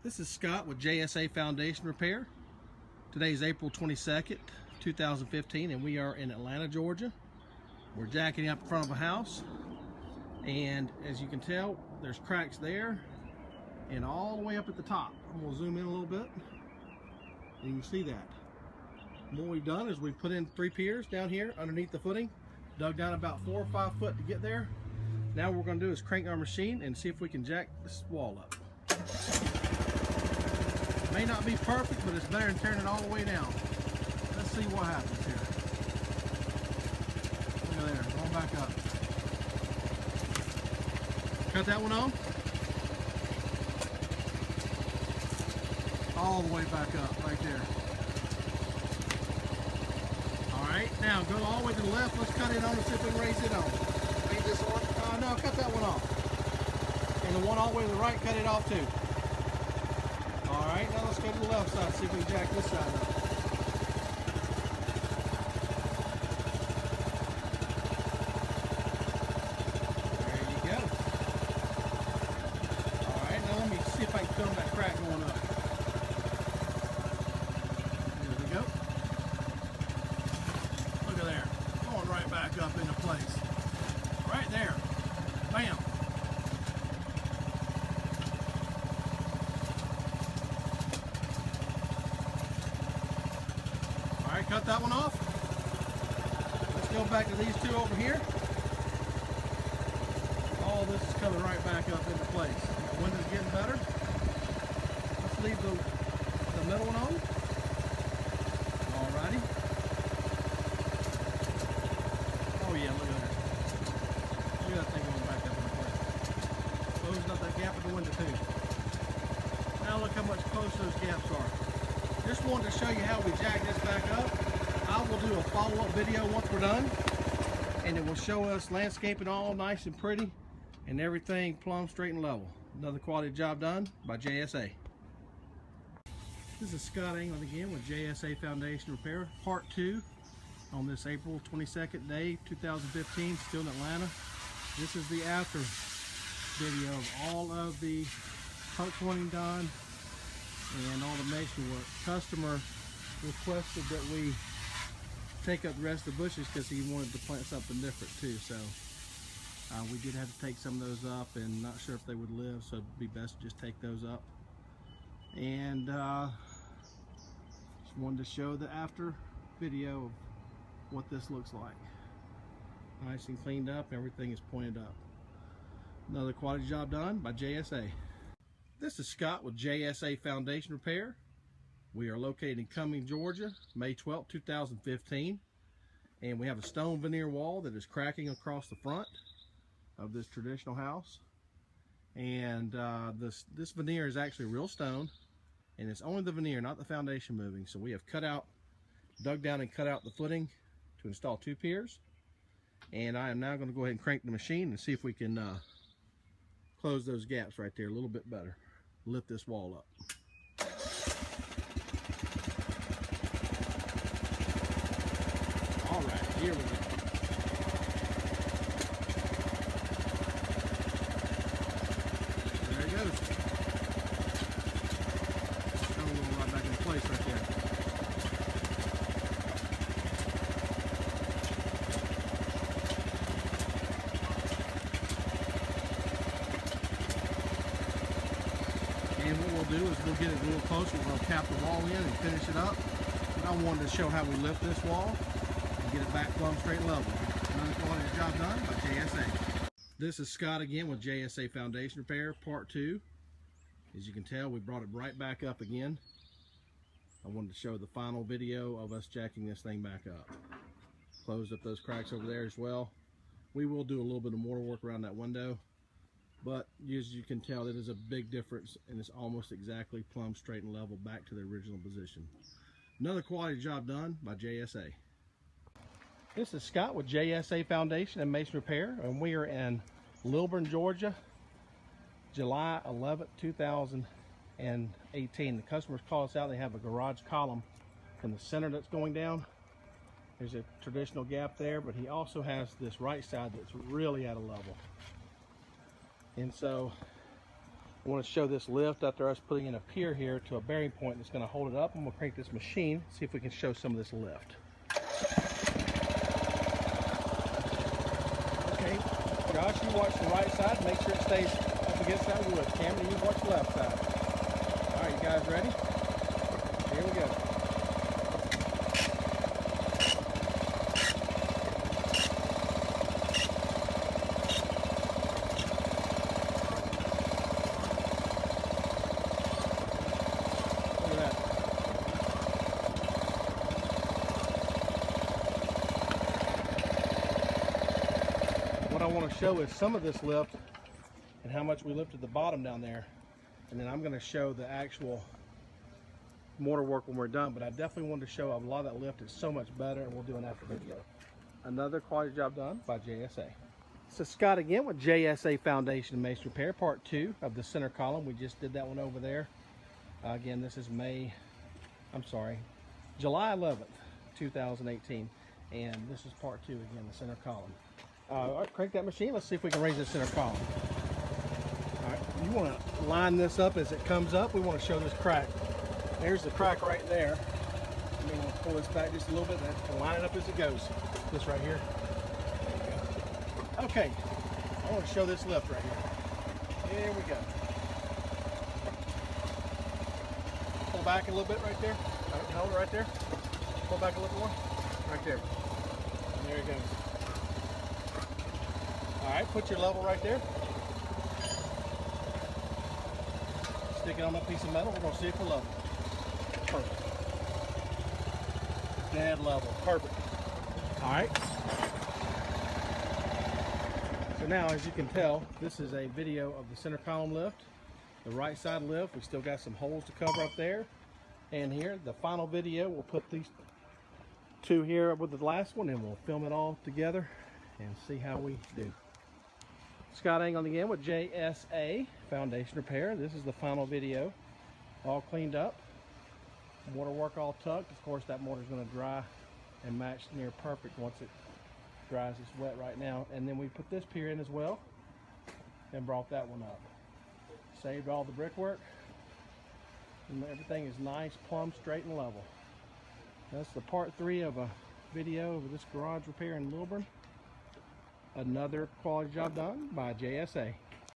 This is Scott with JSA Foundation Repair. Today is April 22nd, 2015, and we are in Atlanta, Georgia. We're jacking up in front of a house, and as you can tell, there's cracks there and all the way up at the top. I'm going to zoom in a little bit, and you can see that. And what we've done is we've put in 3 piers down here underneath the footing, dug down about 4 or 5 foot to get there. Now what we're going to do is crank our machine and see if we can jack this wall up. May not be perfect, but it's better than tearing it all the way down. Let's see what happens here. Look at there, going back up. Cut that one on. All the way back up, right there. Alright, now go all the way to the left. Let's cut it on and see if we can raise it on. Leave this on? No, cut that one off. And the one all the way to the right, cut it off too. Alright, now let's go to the left side, see if we can jack this side up. There you go. Alright, now let me see if I can film that crack going up. There we go. Look at there. Going right back up into place. Right there. Bam. Alright, cut that one off. Let's go back to these 2 over here. All this is coming right back up into place. The window's getting better. Let's leave the middle one on. Alrighty. Oh yeah, look at that. Look at that thing going back up into place. Closing up that gap in the window too. Now look how much closer those gaps are. Just wanted to show you how we jack this back up. I will do a follow-up video once we're done, and it will show us landscaping all nice and pretty and everything plumb straight and level. Another quality job done by JSA. This is Scott again with JSA Foundation Repair, part 2 on this April 22nd day, 2015, still in Atlanta. This is the after video of all of the punk pointing done and all the masonry work. Customer requested that we take up the rest of the bushes because he wanted to plant something different too. So we did have to take some of those up, and not sure if they would live, so it'd be best to just take those up. And just wanted to show the after video of what this looks like. Nice and cleaned up, everything is pointed up. Another quality job done by JSA. This is Scott with JSA Foundation Repair. We are located in Chimneys, Georgia, May 12, 2015. And we have a stone veneer wall that is cracking across the front of this traditional house. And this veneer is actually real stone, and it's only the veneer, not the foundation moving. So we have dug down and cut out the footing to install 2 piers. And I am now going to go ahead and crank the machine and see if we can close those gaps right there a little bit better. Lift this wall up. All right, here we go. There it goes. Stone will right back into place right there. And what we'll do is we'll get it a little closer. We're going to cap the wall in and finish it up. But I wanted to show how we lift this wall and get it back plumb straight level. Another quality job done by JSA. This is Scott again with JSA Foundation Repair, part 2. As you can tell, we brought it right back up again. I wanted to show the final video of us jacking this thing back up. Closed up those cracks over there as well. We will do a little bit of mortar work around that window. But as you can tell, it is a big difference, and it's almost exactly plumb straight and level back to the original position. Another quality job done by JSA. This is Scott with JSA Foundation and Mason Repair, and we are in Lilburn, Georgia, July 11th, 2018. The customers call us out. They have a garage column from the center that's going down. There's a traditional gap there, but he also has this right side that's really at a level. And so I want to show this lift after us putting in a pier here to a bearing point that's going to hold it up. I'm going to crank this machine, see if we can show some of this lift. Okay, Josh, you watch the right side, make sure it stays up against that wood. Cameron, you watch the left side. All right, you guys ready? Here we go. What I want to show is some of this lift and how much we lifted the bottom down there, and then I'm going to show the actual mortar work when we're done. But I definitely wanted to show a lot of that lift is so much better, and we'll do an after video. Another quality job done by JSA. So Scott again with JSA Foundation Masonry Repair, part 2 of the center column. We just did that one over there. Again, this is July 11th 2018, and this is part 2 again, the center column. All right, crank that machine. Let's see if we can raise the center column. All right, you want to line this up as it comes up. We want to show this crack. There's the crack right there. I'm going to pull this back just a little bit and line it up as it goes. This right here. Okay, I want to show this lift right here. Here we go. Pull back a little bit right there. Hold it right there. Pull back a little more. Right there. And there it goes. All right, put your level right there. Stick it on that piece of metal. We're going to see if we're level. Perfect. Dead level. Perfect. All right. So now, as you can tell, this is a video of the center column lift. The right side lift, we still got some holes to cover up there. And here, the final video, we'll put these two here with the last one, and we'll film it all together and see how we do. Scott Angle again with JSA Foundation Repair. This is the final video, all cleaned up, mortar work all tucked. Of course, that mortar is going to dry and match near perfect once it dries. It's wet right now. And then we put this pier in as well and brought that one up. Saved all the brickwork, and everything is nice, plumb, straight, and level. That's the part 3 of a video of this garage repair in Lilburn. Another quality job done by JSA.